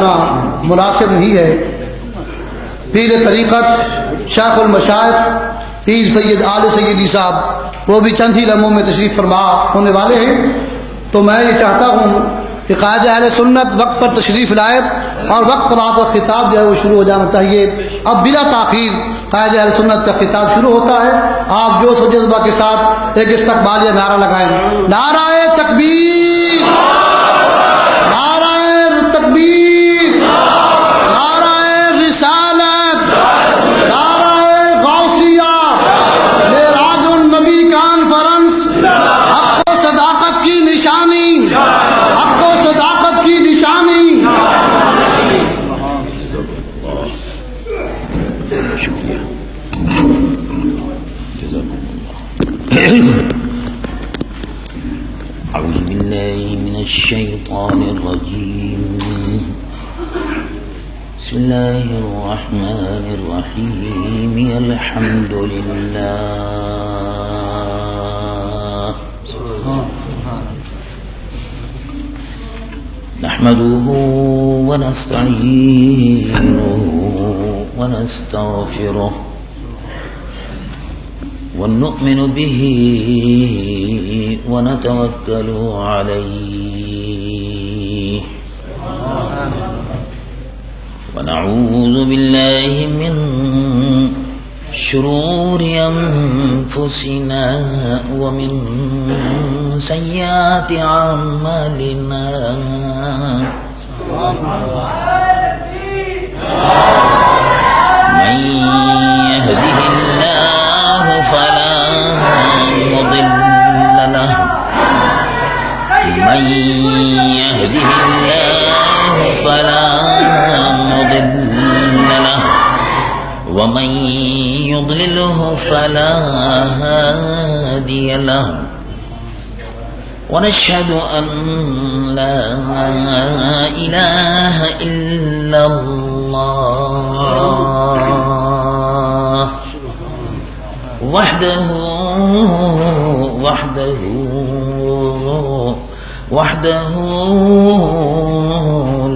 جانا مناسب نہیں ہے۔ پیر طریقت شیخ المشائخ پیر سید آل سیدی صاحب وہ بھی چند ہی لمحوں میں تشریف فرما ہونے والے ہیں، تو میں یہ چاہتا ہوں کہ قائد اہل سنت وقت پر تشریف لائے اور وقت پر آپ کا خطاب جو ہے وہ شروع ہو جانا چاہیے۔ اب بلا تاخیر قائد اہل سنت کا خطاب شروع ہوتا ہے، آپ جوش و جذبہ کے ساتھ ایک استقبالیہ نعرہ لگائیں، نعرہ تکبیر، نعرہ تکبیر، نعرہ رسالت، نعرہ غوثیہ، معراج النبی کانفرنس، حق و صداقت کی نشانی، حق و صداقت کی نشانی۔ أعوذ بالله من الشيطان الرجيم بسم الله الرحمن الرحيم الحمد لله نحمده ونستعينه ونستغفره ونؤمن به ونتوكل عليه ونعوذ بالله من شرور أنفسنا ومن سيئات أعمالنا من يهده الله فلا مضل له من يهده الله فلا مضل له ومن يضلله فلا هادي له ونشهد أن لا إله إلا الله وحده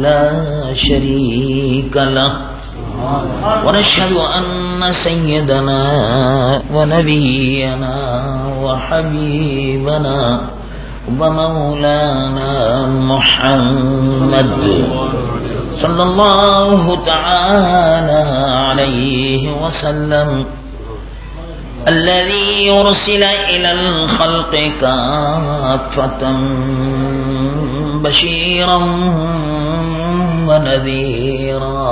لا شريك له ونشهد أن سيدنا ونبينا وحبيبنا ومولانا محمد صلى الله تعالى عليه وسلم الذي يرسل إلى الخلق كافة بشيرا ونذيرا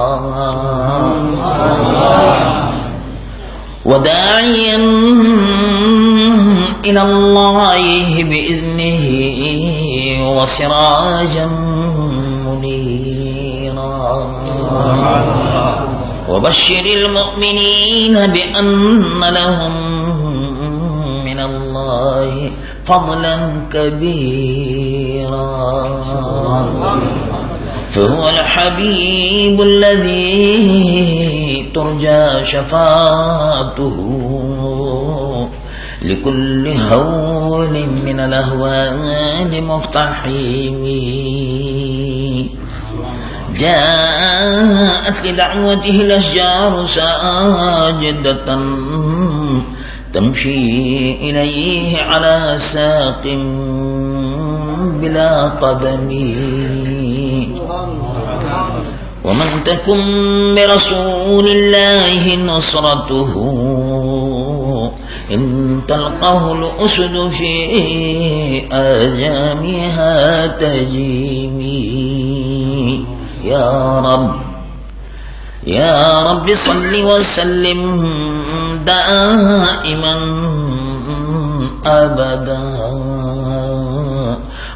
وداعيا إلى الله بإذنه وسراجا منيرا وبشر المؤمنين بأن لهم من الله فضلا كبيرا فهو الحبيب الذي ترجى شفاعته لكل هول من الأهوال مقتحم جاءت لدعوته الأشجار ساجدة تمشي إليه على ساق بلا قدم ومن تكن برسول الله نصرته إن تلقه الأسد في آجامها تجيمي يا رب صل وسلم دائما أبدا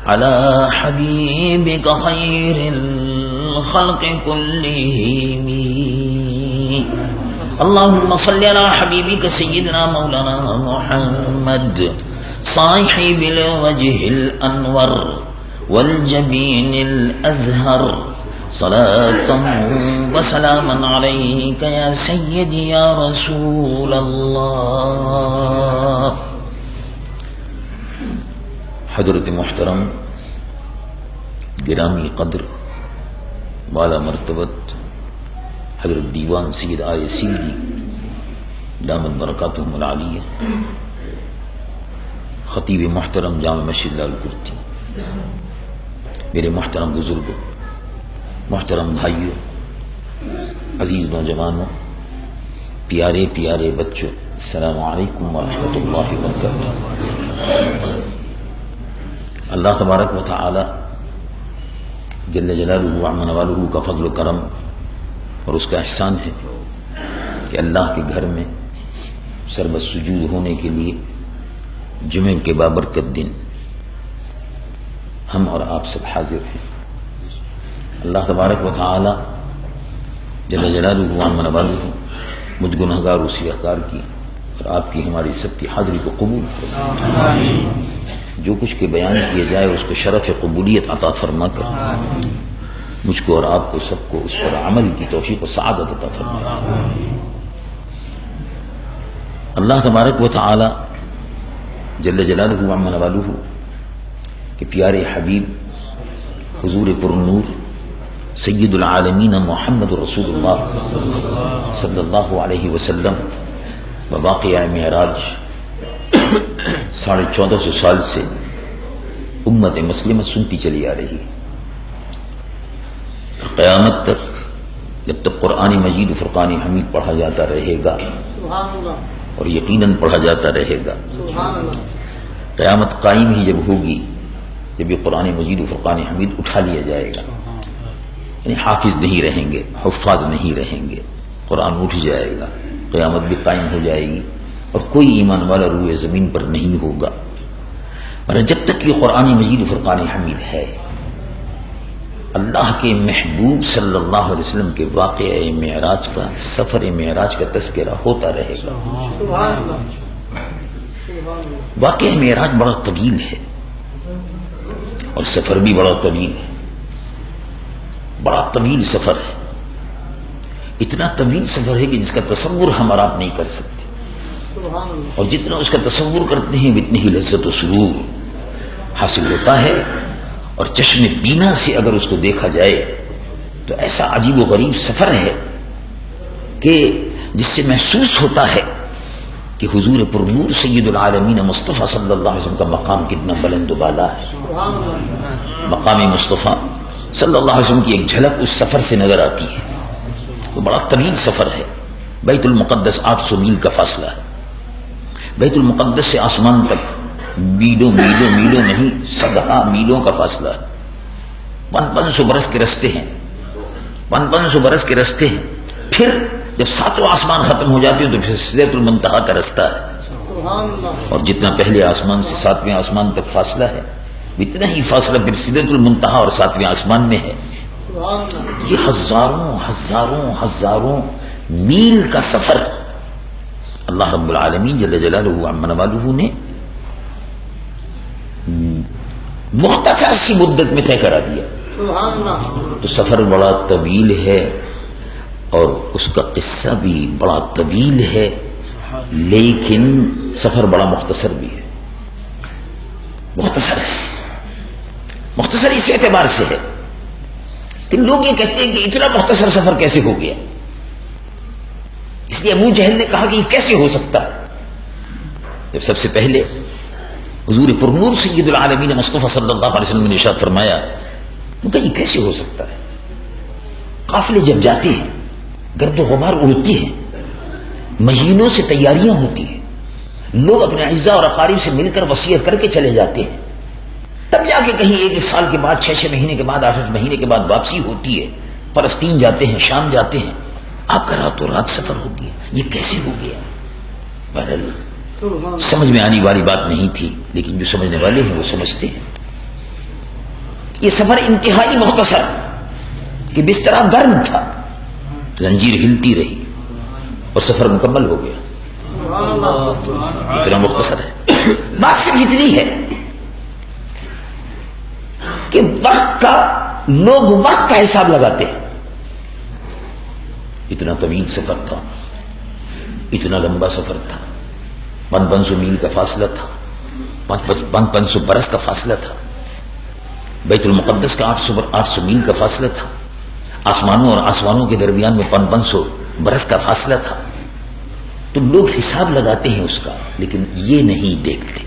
على حبيبك خير الخلق كلهم اللهم صل على حبيبك سيدنا مولانا محمد صاحب الوجه الأنور والجبين الأزهر صلاة وسلاما عليك يا سيدي يا رسول الله۔ حضرت محترم گرامی قدر والا مرتبت حضرت دیوان سید آئے سیدی دامت برکاتہم العالیہ، خطیب محترم جامع مسجد لال کرتی، میرے محترم بزرگوں، محترم بھائیوں، عزیز نوجوانوں، پیارے پیارے بچوں، السلام علیکم ورحمۃ اللہ وبرکاتہ۔ اللہ تبارک و تعالی جل جلالہ وعم نوالہ کا فضل و کرم اور اس کا احسان ہے کہ اللہ کے گھر میں سربت سجود ہونے کے لیے جمعے کے بابرکت دن ہم اور آپ سب حاضر ہیں۔ اللہ تبارک و تعالی جل جلالہ وعم نوالہ مجھ گنہگار و سیاہکار کی اور آپ کی ہماری سب کی حاضری کو قبول فرما، جو کچھ کے بیان کیا جائے اس کو شرف قبولیت عطا فرما کر مجھ کو اور آپ کو سب کو اس پر عمل کی توفیق و سعادت عطا فرما۔ اللہ تبارک و تعالی جل جلالہ وعم نوالہ کہ پیارے حبیب حضور پرنور سید العالمین محمد رسول اللہ صلی اللہ علیہ وسلم بواقعہ معراج 1450 سال سے امت مسلمہ سنتی چلی آ رہی ہے۔ قیامت تک جب تک قرآن مجید و فرقان حمید پڑھا جاتا رہے گا اور یقیناً پڑھا جاتا رہے گا، قیامت قائم ہی جب ہوگی جب یہ قرآن مجید و فرقان حمید اٹھا لیا جائے گا، یعنی حافظ نہیں رہیں گے، حفاظ نہیں رہیں گے، قرآن اٹھ جائے گا، قیامت بھی قائم ہو جائے گی اور کوئی ایمان والا روئے زمین پر نہیں ہوگا۔ مگر جب تک یہ قرآن مجید و فرقان حمید ہے، اللہ کے محبوب صلی اللہ علیہ وسلم کے واقعہ معراج کا، سفر معراج کا تذکرہ ہوتا رہے گا۔ واقعہ معراج بڑا طویل ہے اور سفر بھی بڑا طویل ہے، بڑا طویل سفر ہے، اتنا طویل سفر ہے کہ جس کا تصور ہم اور آپ نہیں کر سکتے، اور جتنا اس کا تصور کرتے ہیں اتنی ہی لذت و سرور حاصل ہوتا ہے، اور چشم بینا سے اگر اس کو دیکھا جائے تو ایسا عجیب و غریب سفر ہے کہ جس سے محسوس ہوتا ہے کہ حضور پرنور سید العالمین مصطفیٰ صلی اللہ علیہ وسلم کا مقام کتنا بلند و بالا ہے۔ مقام مصطفیٰ صلی اللہ علیہ وسلم کی ایک جھلک اس سفر سے نظر آتی ہے۔ وہ بڑا طویل سفر ہے، بیت المقدس 800 میل کا فاصلہ ہے، بیت المقدس سے آسمان تک میلوں میلوں میلوں نہیں 100 میلوں کا فاصلہ ہے، 500 برس کے رستے ہیں، 500 برس کے رستے ہیں، پھر جب 7واں آسمان ختم ہو جاتے ہیں تو پھر سدرۃ المنتہا کا رستہ ہے، اور جتنا پہلے آسمان سے 7ویں آسمان تک فاصلہ ہے اتنا ہی فاصلہ پھر سدرۃ المنتہا اور 7ویں آسمان میں ہے۔ یہ ہزاروں ہزاروں ہزاروں میل کا سفر اللہ رب العالمین جل جلالہ وعم نوالہ نے مختصر سی مدت میں طے کرا دیا۔ تو سفر بڑا طویل ہے اور اس کا قصہ بھی بڑا طویل ہے، لیکن سفر بڑا مختصر بھی ہے۔ مختصر ہے، مختصر اس اعتبار سے ہے کہ لوگ یہ کہتے ہیں کہ اتنا مختصر سفر کیسے ہو گیا، اس لیے ابو جہل نے کہا کہ یہ کیسے ہو سکتا ہے۔ جب سب سے پہلے حضور پرنور سید العالمین مصطفیٰ صلی اللہ علیہ وسلم نے ارشاد فرمایا کہ یہ کیسے ہو سکتا ہے، قافلے جب جاتے ہیں، گرد و غبار اڑتی ہے، مہینوں سے تیاریاں ہوتی ہیں، لوگ اپنے اعزاء اور اقارب سے مل کر وصیت کر کے چلے جاتے ہیں، تب جا کے کہیں 1 سال کے بعد 6 مہینے کے بعد 8 مہینے کے بعد واپسی ہوتی ہے، فلسطین جاتے ہیں، شام جاتے ہیں، آپ کا راتوں رات سفر ہو گیا، یہ کیسے ہو گیا؟ بہرحال سمجھ میں آنے والی بات نہیں تھی، لیکن جو سمجھنے والے ہیں وہ سمجھتے ہیں۔ یہ سفر انتہائی مختصر کہ بستر گرم تھا، زنجیر ہلتی رہی اور سفر مکمل ہو گیا، اتنا مختصر ہے۔ بات صرف اتنی ہے کہ وقت کا، لوگ وقت کا حساب لگاتے ہیں، اتنا طویل سفر تھا، اتنا لمبا سفر تھا، 500 میل کا فاصلہ تھا، 500 برس کا فاصلہ تھا، بیت المقدس کا 800 میل کا فاصلہ تھا، آسمانوں اور آسمانوں کے درمیان میں 500 برس کا فاصلہ تھا. تو لوگ حساب لگاتے ہیں اس کا، لیکن یہ نہیں دیکھتے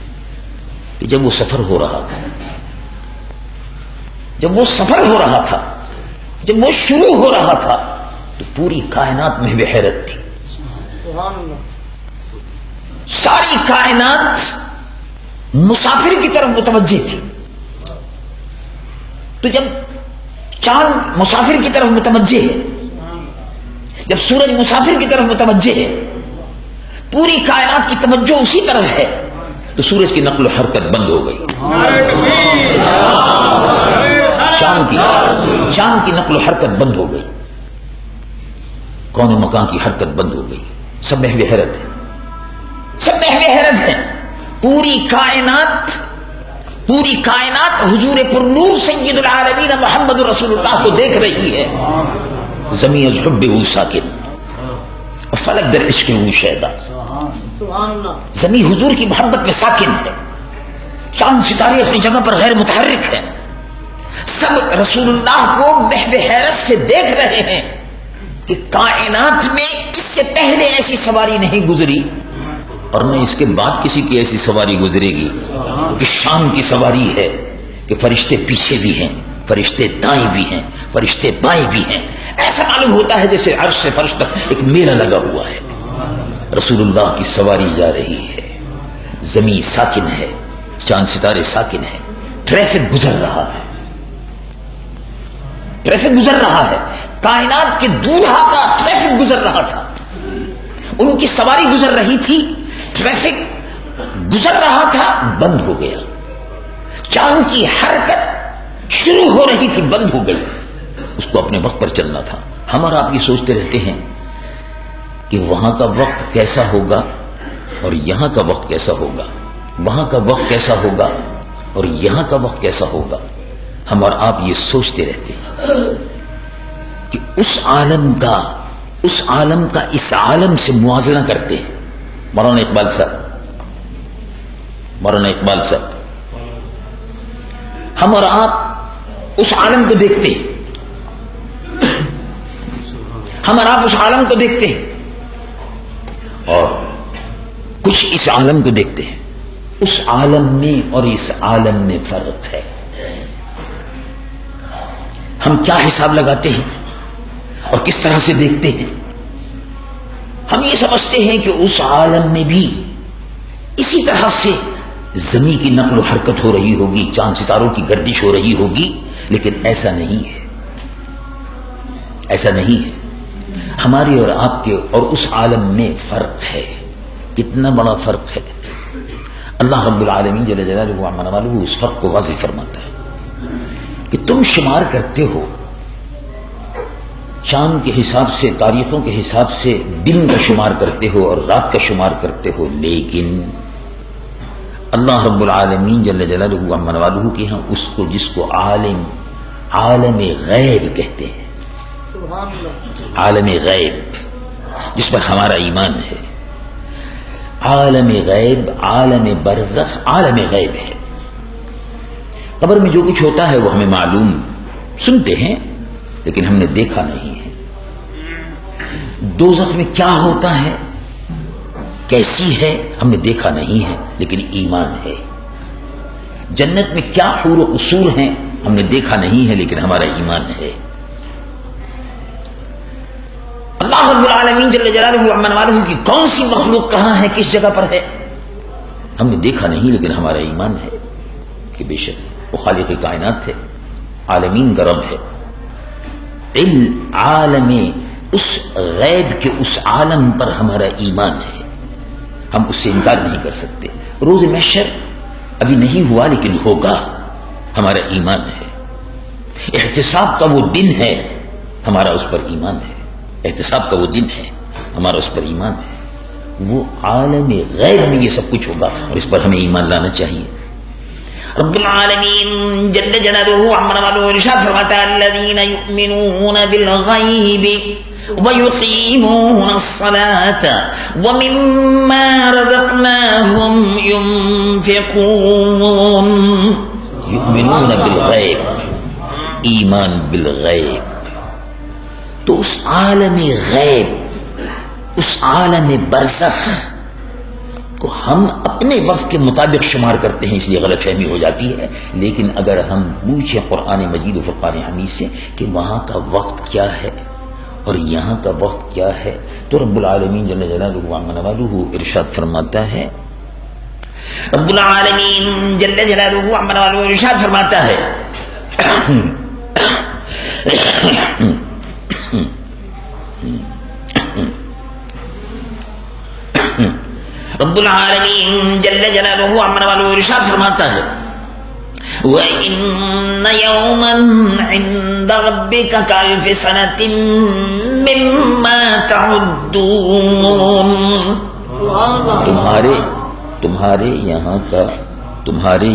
کہ جب وہ سفر ہو رہا تھا، جب وہ سفر ہو رہا تھا، جب وہ شروع ہو رہا تھا، تو پوری کائنات میں حیرت تھی. ساری کائنات مسافر کی طرف متوجہ تھی. تو جب چاند مسافر کی طرف متوجہ ہے، جب سورج مسافر کی طرف متوجہ ہے، پوری کائنات کی توجہ اسی طرف ہے، تو سورج کی نقل و حرکت بند ہو گئی. چاند کی نقل و حرکت بند ہو گئی، کون مکان کی حرکت بند ہو گئی. سب محو حیرت ہے، سب محو حیرت ہے. پوری کائنات حضور پر نور سید العالمین محمد رسول اللہ کو دیکھ رہی ہے. زمین از حب ساکن اور فلک در عشق شیدا. زمین حضور کی محبت میں ساکن ہے، چاند ستارے اپنی جگہ پر غیر متحرک ہیں. سب رسول اللہ کو محو حیرت سے دیکھ رہے ہیں کہ کائنات میں اس سے پہلے ایسی سواری نہیں گزری اور نہ اس کے بعد کسی کی ایسی سواری گزرے گی. کہ شان کی سواری ہے کہ فرشتے پیچھے بھی ہیں، فرشتے دائیں بھی ہیں، فرشتے بائیں بھی ہیں. ایسا معلوم ہوتا ہے جیسے عرش سے فرش تک ایک میلہ لگا ہوا ہے. رسول اللہ کی سواری جا رہی ہے، زمین ساکن ہے، چاند ستارے ساکن ہیں. ٹریفک گزر رہا ہے، ٹریفک گزر رہا ہے. کائنات کے دولہا کا ٹریفک گزر رہا تھا، ان کی سواری گزر رہی تھی، ٹریفک گزر رہا تھا، بند ہو گیا. چاند کی حرکت شروع ہو رہی تھی، بند ہو گئی. اس کو اپنے وقت پر چلنا تھا. ہم اور آپ یہ سوچتے رہتے ہیں کہ وہاں کا وقت کیسا ہوگا اور یہاں کا وقت کیسا ہوگا، وہاں کا وقت کیسا ہوگا اور یہاں کا وقت کیسا ہوگا. ہم اور آپ یہ سوچتے رہتے ہیں کہ اس عالم کا اس عالم سے موازنہ کرتے ہیں. مولانا اقبال صاحب، ہم اور آپ اس عالم کو دیکھتے ہیں، ہم اور آپ اس عالم کو دیکھتے ہیں اور کچھ اس عالم کو دیکھتے ہیں. اس عالم میں اور اس عالم میں فرق ہے. ہم کیا حساب لگاتے ہیں اور کس طرح سے دیکھتے ہیں. ہم یہ سمجھتے ہیں کہ اس عالم میں بھی اسی طرح سے زمین کی نقل و حرکت ہو رہی ہوگی، چاند ستاروں کی گردش ہو رہی ہوگی، لیکن ایسا نہیں ہے. ایسا نہیں ہے. ہمارے اور آپ کے اور اس عالم میں فرق ہے. کتنا بڑا فرق ہے. اللہ رب العالمین جل جلالہ و عظم جلالہ اس فرق کو واضح فرماتا ہے کہ تم شمار کرتے ہو چاند کے حساب سے، تاریخوں کے حساب سے دن کا شمار کرتے ہو اور رات کا شمار کرتے ہو، لیکن اللہ رب العالمین جل جلالہ و عظم جلالہ کے ہاں اس کو، جس کو عالم غیب کہتے ہیں، عالم غیب جس پر ہمارا ایمان ہے، عالم غیب، عالم برزخ، عالم غیب ہے. قبر میں جو کچھ ہوتا ہے وہ ہمیں معلوم، سنتے ہیں لیکن ہم نے دیکھا نہیں ہے. دوزخ میں کیا ہوتا ہے، کیسی ہے، ہم نے دیکھا نہیں ہے لیکن ایمان ہے. جنت میں کیا حور و قصور ہیں، ہم نے دیکھا نہیں ہے لیکن ہمارا ایمان ہے. اللہ رب العالمین جل جلالہ و عظم جلالہ کی کون سی مخلوق کہاں ہے، کس جگہ پر ہے، ہم نے دیکھا نہیں لیکن ہمارا ایمان ہے کہ بے شک وہ خالق کائنات ہے، عالمین کا رب ہے. عالم اس غیب کے اس عالم پر ہمارا ایمان ہے، ہم اس سے انکار نہیں کر سکتے. روز محشر ابھی نہیں ہوا لیکن ہوگا، ہمارا ایمان ہے. احتساب کا وہ دن ہے، ہمارا اس پر ایمان ہے. احتساب کا وہ دن ہے، ہمارا اس پر ایمان ہے. وہ عالم غیب میں یہ سب کچھ ہوگا اور اس پر ہمیں ایمان لانا چاہیے. رب العالمین جل جلالہ عما والو ارشاد فرماتا ہے الذین یؤمنون بالغیب ویقیمون الصلاة ومما رزقناہم ينفقون. یؤمنون بالغیب، ایمان بالغیب. تو اس عالم غیب، اس عالم برزخ کو ہم اپنے وقت کے مطابق شمار کرتے ہیں، اس لیے غلط فہمی ہو جاتی ہے. لیکن اگر ہم پوچھیں قرآن مجید و فرقان حمید سے کہ وہاں کا وقت کیا ہے اور یہاں کا وقت کیا ہے، تو رب العالمین جل جلالہ وعظم والہ ارشاد فرماتا ہے، رب العالمین جل جلالہ وعظم والہ ارشاد فرماتا ہے رب العالمین جل جلالہ وعظم والہ ارشاد فرماتا ہے وَإِنَّ يَوْمًا عِندَ رَبِّكَ كَأَلْفِ سَنَةٍ مِّمَّا تَعُدُّونَ. تمہارے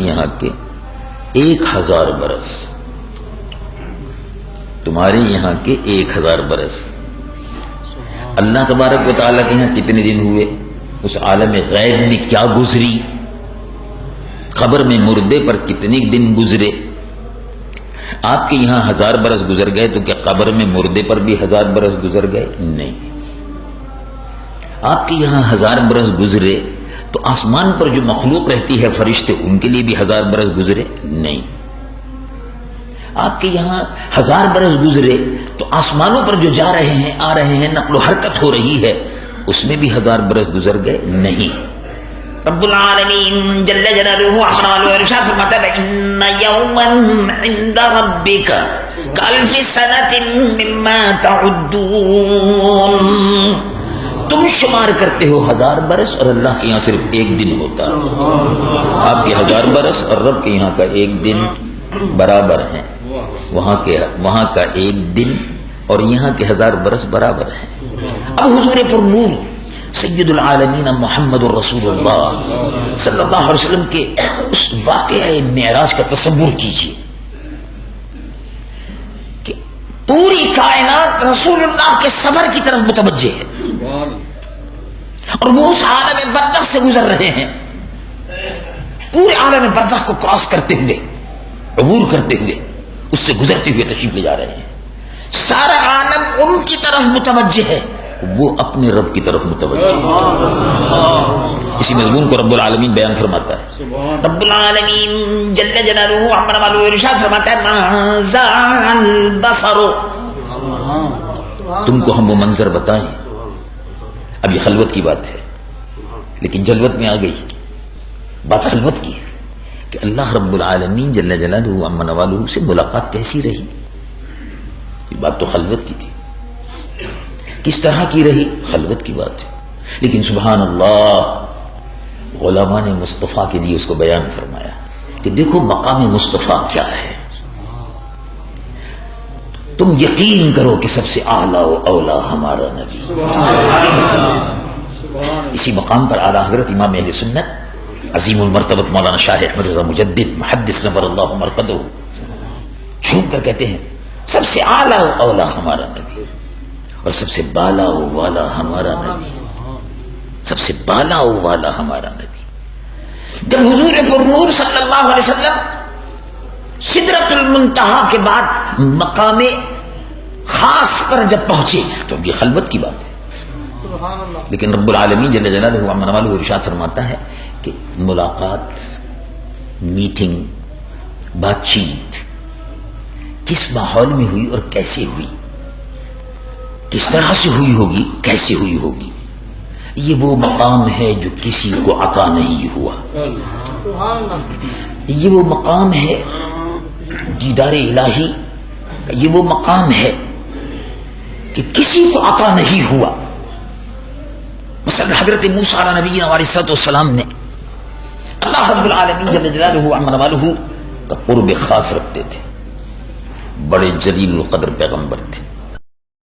یہاں کے 1000 برس، تمہارے یہاں کے 1000 برس. اللہ تبارک و تعالیٰ کے یہاں کتنے دن ہوئے، اس عالم غیب میں کیا گزری، قبر میں مردے پر کتنے دن گزرے. آپ کے یہاں 1000 برس گزر گئے تو کیا قبر میں مردے پر بھی 1000 برس گزر گئے؟ نہیں. آپ کے یہاں 1000 برس گزرے تو آسمان پر جو مخلوق رہتی ہے فرشتے، ان کے لیے بھی 1000 برس گزرے؟ نہیں. آپ کے یہاں 1000 برس گزرے تو آسمانوں پر جو جا رہے ہیں آ رہے ہیں نقل و حرکت ہو رہی ہے، اس میں بھی 1000 برس گزر گئے؟ نہیں. رب العالمین جل جلالہ وعظم والہ ارشاد فرماتا ہے ان یوما عند ربک کالف سنۃ مما تعدون. تم شمار کرتے ہو 1000 برس اور اللہ کے یہاں صرف 1 دن ہوتا ہے. آپ کے 1000 برس اور رب کے یہاں کا 1 دن برابر ہیں. وہاں کا 1 دن اور یہاں کے 1000 برس برابر ہیں. اب حضور پر نور سید العالمین محمد الرسول اللہ صلی اللہ علیہ وسلم کے اس واقعہ معراج کا تصور کیجیے کہ پوری کائنات رسول اللہ کے سفر کی طرف متوجہ ہے اور وہ اس عالم برزخ سے گزر رہے ہیں. پورے عالم برزخ کو کراس کرتے ہوئے، عبور کرتے ہوئے، اس سے گزرتے ہوئے تشریف لے جا رہے ہیں. سارا عالم ان کی طرف متوجہ ہے، وہ اپنے رب کی طرف متوجہ ہے. اسی مضمون کو رب العالمین بیان فرماتا ہے. رب العالمین جل جلالہ وعظم والہ ارشاد فرماتا ہے ما زاغ البصر. تم کو ہم وہ منظر بتائیں. اب یہ خلوت کی بات ہے لیکن جلوت میں آ گئی. بات خلوت کی ہے کہ اللہ رب العالمین جل جلالہ وعظم والہ سے ملاقات کیسی رہی. یہ بات تو خلوت کی تھی. کس طرح کی رہی، خلوت کی بات ہے. لیکن سبحان اللہ غلامان مصطفیٰ کے لیے اس کو بیان فرمایا کہ دیکھو مقام مصطفیٰ کیا ہے. تم یقین کرو کہ سب سے اعلیٰ و اولا ہمارا نبی. اسی مقام پر اعلیٰ حضرت امام اہل سنت عظیم المرتبت مولانا شاہ احمد رضا مجدد محدث نور اللہ مرقدہ جھوم کر کہتے ہیں سب سے اعلیٰ و اولا ہمارا نبی اور سب سے بالا و والا ہمارا نبی. سب سے بالا و والا ہمارا نبی. جب حضور پر نور صلی اللہ علیہ وسلم سدرۃ المنتہا کے بعد مقام خاص پر جب پہنچے تو یہ خلوت کی بات ہے. لیکن رب العالمین جل جلالہ وعظم والہ ارشاد فرماتا ہے کہ ملاقات، میٹنگ، بات چیت کس ماحول میں ہوئی اور کیسے ہوئی، کس طرح سے ہوئی ہوگی، کیسے ہوئی ہوگی. یہ وہ مقام ہے جو کسی کو عطا نہیں ہوا. یہ وہ مقام ہے دیدار الہی کا. یہ وہ مقام ہے کہ کسی کو عطا نہیں ہوا. مثلا حضرت موسیٰ علیہ نبینا علیہ السلام نے اللہ رب العالمین جل جلالہ وعظم والہ کا قرب خاص رکھتے تھے. بڑے جلیل القدر پیغمبر تھے.